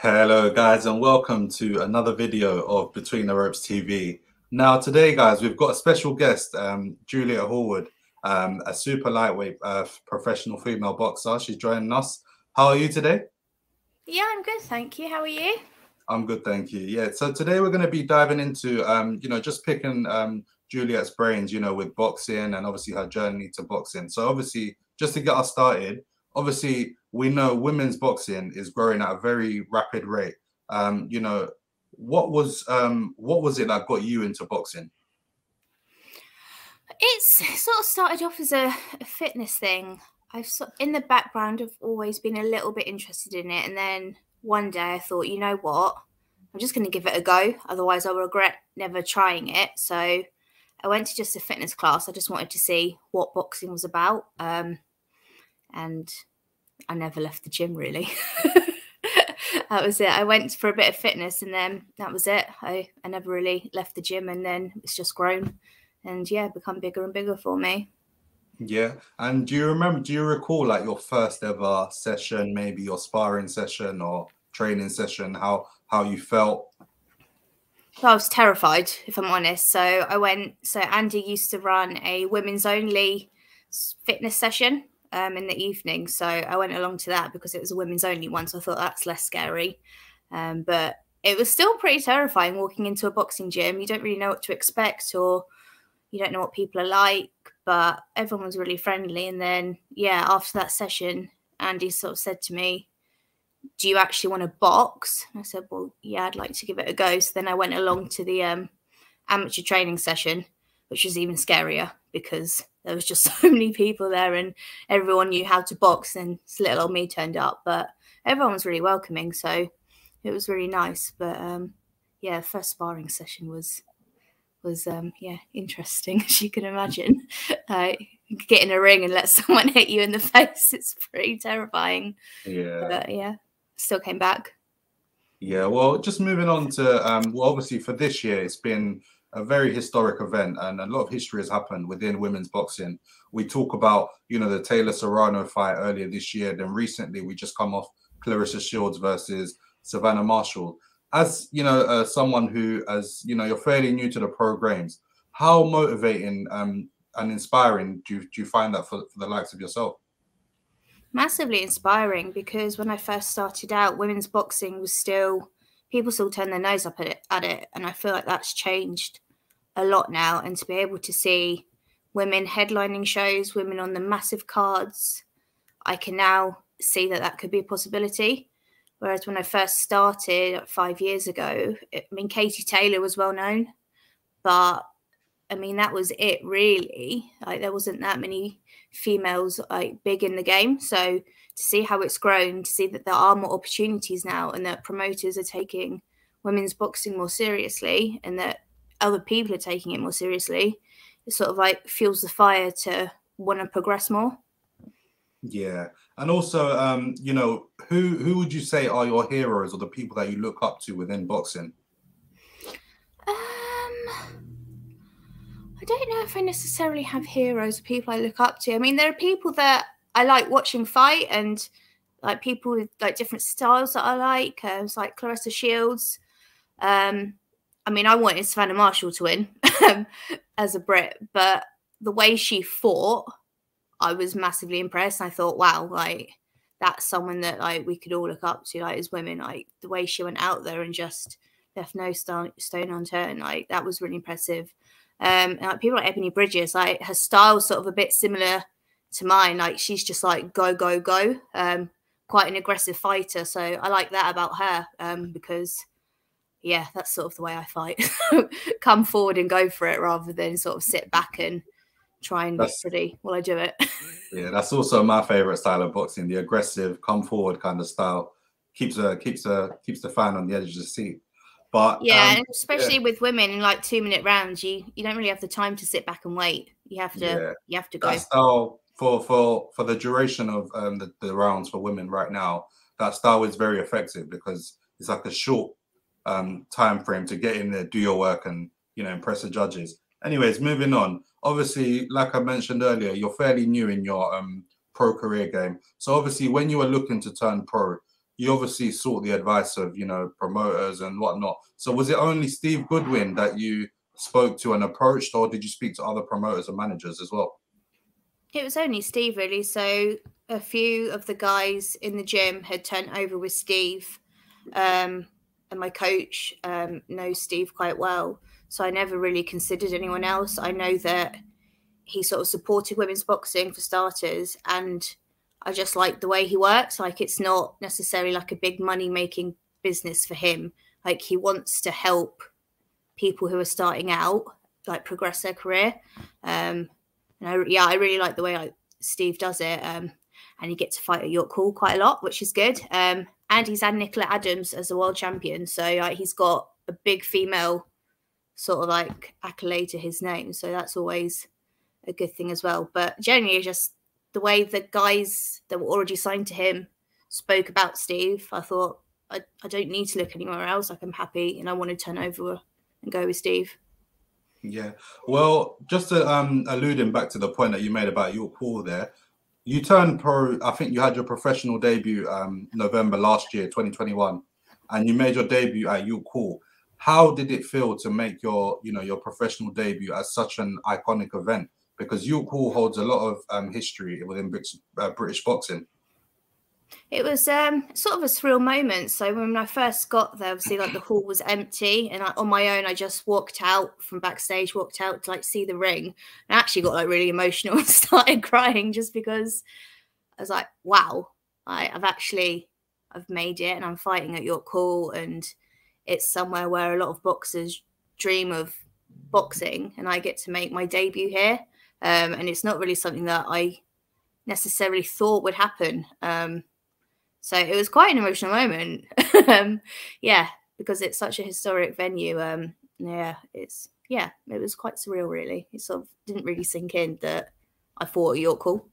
Hello guys and welcome to another video of Between the Ropes TV. Now today guys we've got a special guest, Juliette Horwood, a super lightweight professional female boxer. She's joining us. How are you today? Yeah, I'm good, thank you. How are you? I'm good, thank you. Yeah, so today we're going to be diving into, just picking Juliette's brains, with boxing and obviously her journey to boxing. So obviously, just to get us started, obviously we know women's boxing is growing at a very rapid rate. What was it that got you into boxing? It's sort of started off as a fitness thing. In the background, I've always been a little bit interested in it, and then one day I thought, you know what, I'm just going to give it a go. Otherwise, I'll regret never trying it. So I went to just a fitness class. I just wanted to see what boxing was about, and I never left the gym really. That was it. I went for a bit of fitness, and then that was it. I never really left the gym, and then it's just grown. And yeah, become bigger and bigger for me. Yeah. And do you recall like your first ever session, maybe your sparring session or training session, how you felt? So I was terrified, if I'm honest. So Andy used to run a women's only fitness session in the evening. So I went along to that because it was a women's only one. So I thought that's less scary. But it was still pretty terrifying walking into a boxing gym. You don't really know what to expect, or you don't know what people are like, but everyone was really friendly. And then, yeah, after that session, Andy sort of said to me, do you actually want to box? And I said, well, yeah, I'd like to give it a go. So then I went along to the amateur training session, which was even scarier because there was just so many people there and everyone knew how to box, and little old me turned up. But everyone was really welcoming, so it was really nice. But yeah, first sparring session was interesting, as you can imagine. Get in a ring and let someone hit you in the face, it's pretty terrifying. Yeah. But yeah, still came back. Yeah, well, just moving on to obviously for this year, it's been a very historic event, and a lot of history has happened within women's boxing. We talk about, the Taylor Serrano fight earlier this year. Then recently, we just come off Clarissa Shields versus Savannah Marshall. As someone who, you're fairly new to the pro games, how motivating and inspiring do you find that for the likes of yourself? Massively inspiring, because when I first started out, women's boxing was people still turn their nose up at it, and I feel like that's changed a lot now. And to be able to see women headlining shows, women on the massive cards, I can now see that could be a possibility. Whereas when I first started 5 years ago, Katie Taylor was well known, but that was it really. Like, there wasn't that many females like big in the game. So to see how it's grown, to see that there are more opportunities now, and that promoters are taking women's boxing more seriously, and that other people are taking it more seriously, it sort of like fuels the fire to want to progress more. Yeah. And also, who would you say are your heroes, or the people that you look up to within boxing? I don't know if I necessarily have heroes, people I look up to. There are people that I like watching fight, and like people with like different styles that I like. It's like Clarissa Shields. I wanted Savannah Marshall to win as a Brit, but the way she fought, I was massively impressed. I thought, wow, like that's someone that like we could all look up to, like as women. Like the way she went out there and just left no stone unturned, like that was really impressive. And like people like Ebony Bridges, like her style is sort of a bit similar to mine. Like she's just like go go go, quite an aggressive fighter. So I like that about her, because yeah, that's sort of the way I fight. Come forward and go for it, rather than sort of sit back and try and look pretty while I do it. Yeah, that's also my favorite style of boxing, the aggressive, come forward kind of style. Keeps the fan on the edge of the seat. But yeah, and especially with women in like 2-minute rounds, you don't really have the time to sit back and wait. You have to go. That style for the duration of the rounds for women right now, that style is very effective because it's like a short time frame to get in there, do your work, and impress the judges. Anyways, moving on. Obviously, like I mentioned earlier, you're fairly new in your pro career game. So obviously, when you were looking to turn pro, you obviously sought the advice of, you know, promoters and whatnot. So was it only Steve Goodwin that you spoke to and approached, or did you speak to other promoters and managers as well? It was only Steve, really. So a few of the guys in the gym had turned over with Steve, and my coach knows Steve quite well. So I never really considered anyone else. I know that he sort of supported women's boxing for starters, and I just like the way he works. Like, it's not necessarily like a big money making business for him. Like, he wants to help people who are starting out, like, progress their career. And I really like the way Steve does it. And he gets to fight at York Hall quite a lot, which is good. And he's had Nicola Adams as a world champion. So he's got a big female sort of like accolade to his name. So that's always a good thing as well. But generally, just the way the guys that were already signed to him spoke about Steve, I thought, I don't need to look anywhere else. Like, I'm happy, and I want to turn over and go with Steve. Yeah. Well, just to alluding back to the point that you made about York Hall there, you turned pro, I think you had your professional debut November last year, 2021, and you made your debut at York Hall. How did it feel to make your, you know, your professional debut at such an iconic event? Because York Hall holds a lot of history within British boxing. It was sort of a surreal moment. So when I first got there, obviously, like, the hall was empty, and on my own, I just walked out from backstage, walked out to like see the ring, and I actually got like really emotional and started crying just because I was like, wow, I've made it, and I'm fighting at York Hall, and it's somewhere where a lot of boxers dream of boxing, and I get to make my debut here. And it's not really something that I necessarily thought would happen. So it was quite an emotional moment. Yeah, because it's such a historic venue. It was quite surreal, really. It sort of didn't really sink in that I fought at York Hall.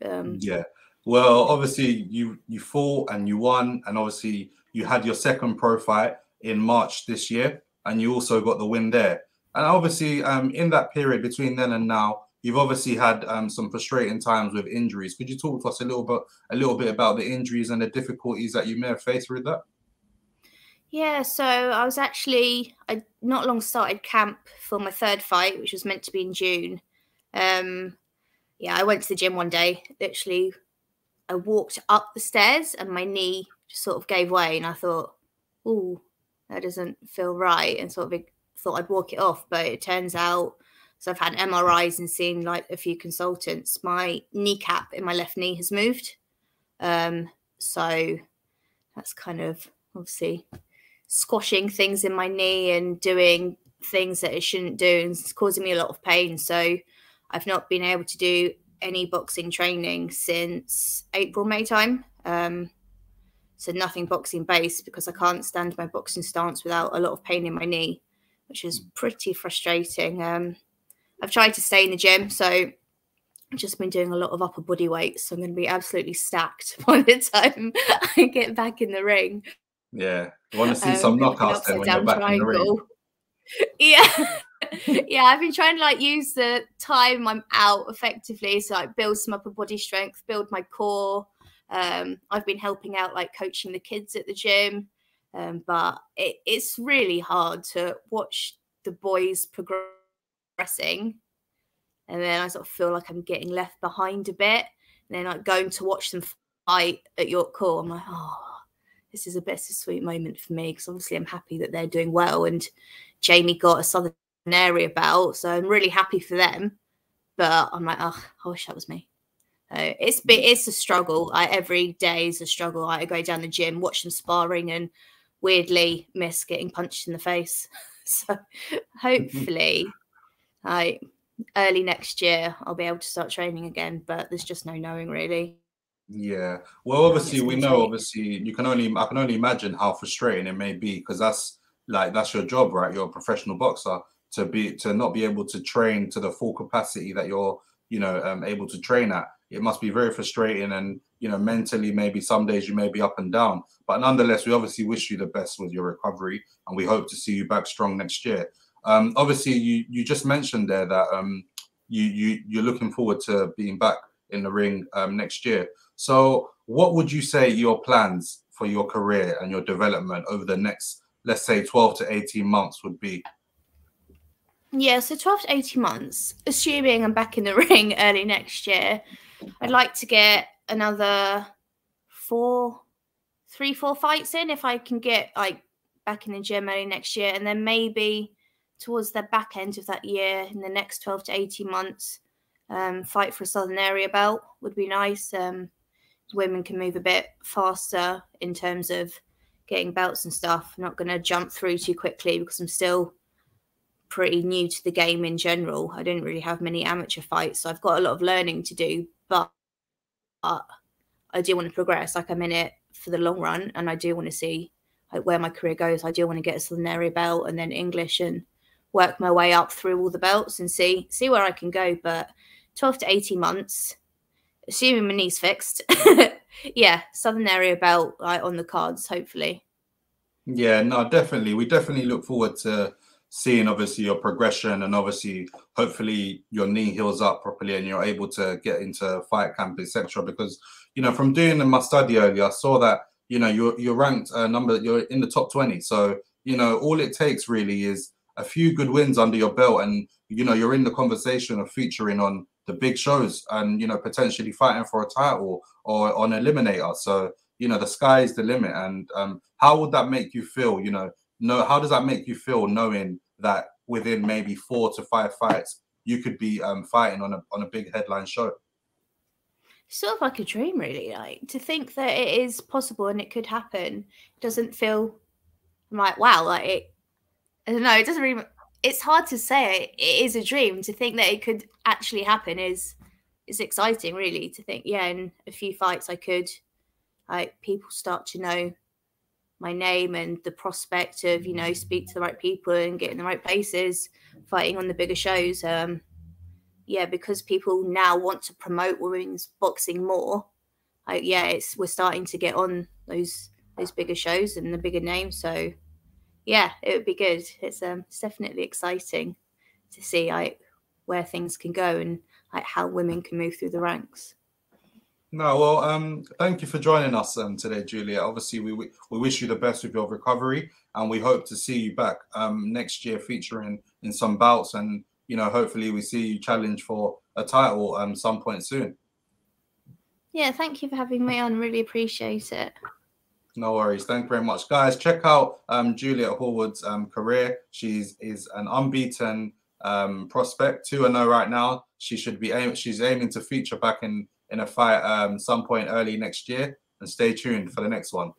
Yeah. Well, obviously you fought and you won, and obviously you had your second pro fight in March this year, and you also got the win there. And obviously, in that period between then and now, you've obviously had some frustrating times with injuries. Could you talk to us a little bit about the injuries and the difficulties that you may have faced with that? Yeah, so I not long started camp for my third fight, which was meant to be in June. I went to the gym one day. Literally, I walked up the stairs and my knee just sort of gave way, and I thought, "Ooh, that doesn't feel right," and sort of thought I'd walk it off. But it turns out, so I've had MRIs and seen like a few consultants. My kneecap in my left knee has moved. So that's kind of obviously squashing things in my knee and doing things that it shouldn't do, and it's causing me a lot of pain. So I've not been able to do any boxing training since April, May time. So nothing boxing based, because I can't stand my boxing stance without a lot of pain in my knee, which is pretty frustrating. I've tried to stay in the gym, so I've just been doing a lot of upper body weights. So I'm going to be absolutely stacked by the time I get back in the ring. Yeah, you want to see some knockouts then when you're back in the ring. Yeah. Yeah, I've been trying to like use the time I'm out effectively, so like build some upper body strength, build my core. I've been helping out, like coaching the kids at the gym, but it's really hard to watch the boys progressing, and then I sort of feel like I'm getting left behind a bit, and then like going to watch them fight at York Hall, I'm like, oh, this is a bittersweet moment for me, because obviously I'm happy that they're doing well, and Jamie got a Southern area belt, so I'm really happy for them, but I'm like, oh, I wish that was me. It's a struggle. Every day is a struggle. I go down the gym, watch them sparring, and weirdly miss getting punched in the face. So hopefully early next year I'll be able to start training again, but there's just no knowing, really. Yeah, well, obviously we know, obviously I can only imagine how frustrating it may be, because that's your job, right? You're a professional boxer. To not be able to train to the full capacity that you're able to train at, it must be very frustrating, and mentally maybe some days you may be up and down, but nonetheless we obviously wish you the best with your recovery, and we hope to see you back strong next year. Obviously you just mentioned there that you're looking forward to being back in the ring next year. So what would you say your plans for your career and your development over the next, let's say, 12 to 18 months would be? Yeah, so 12 to 18 months, assuming I'm back in the ring early next year, I'd like to get another 4 fights in if I can get like back in the gym early next year. And then maybe towards the back end of that year, in the next 12 to 18 months, fight for a Southern Area belt would be nice. Women can move a bit faster in terms of getting belts and stuff. I'm not going to jump through too quickly because I'm still pretty new to the game in general. I didn't really have many amateur fights, so I've got a lot of learning to do, but I do want to progress. Like, I'm in it for the long run, and I do want to see like where my career goes. I do want to get a Southern Area belt and then English, and work my way up through all the belts and see where I can go. But 12 to 18 months, assuming my knee's fixed, yeah, Southern Area belt like on the cards, hopefully. Yeah, no, definitely. We definitely look forward to seeing obviously your progression, and obviously hopefully your knee heals up properly and you're able to get into fight camp, etc. Because, you know, from doing my study earlier, I saw that, you know, you're ranked you're in the top 20. So, you know, all it takes really is a few good wins under your belt, and, you know, you're in the conversation of featuring on the big shows and, you know, potentially fighting for a title or on Eliminator. So, you know, the sky is the limit. And how would that make you feel? You know, how does that make you feel knowing that within maybe 4 to 5 fights you could be fighting on a big headline show? Sort of like a dream, really. Like, to think that it is possible and it could happen doesn't feel, I'm like, wow, like it. I don't know. It doesn't really. It's hard to say. It is a dream. To think that it could actually happen is exciting, really. To think, yeah, in a few fights I could, like, people start to know my name and the prospect of, you know, speak to the right people and get in the right places, fighting on the bigger shows. Yeah, because people now want to promote women's boxing more. Like, yeah, we're starting to get on those bigger shows and the bigger names. So yeah, it would be good. It's definitely exciting to see like where things can go and like how women can move through the ranks. No, well, thank you for joining us today, Juliette. Obviously, we wish you the best with your recovery, and we hope to see you back next year featuring in some bouts, and, you know, hopefully we see you challenge for a title some point soon. Yeah, thank you for having me on. Really appreciate it. No worries. Thank you very much, guys. Check out Juliette Horwood's career. She's an unbeaten prospect, 2-0 right now. She's aiming to feature back in a fight some point early next year. And stay tuned for the next one.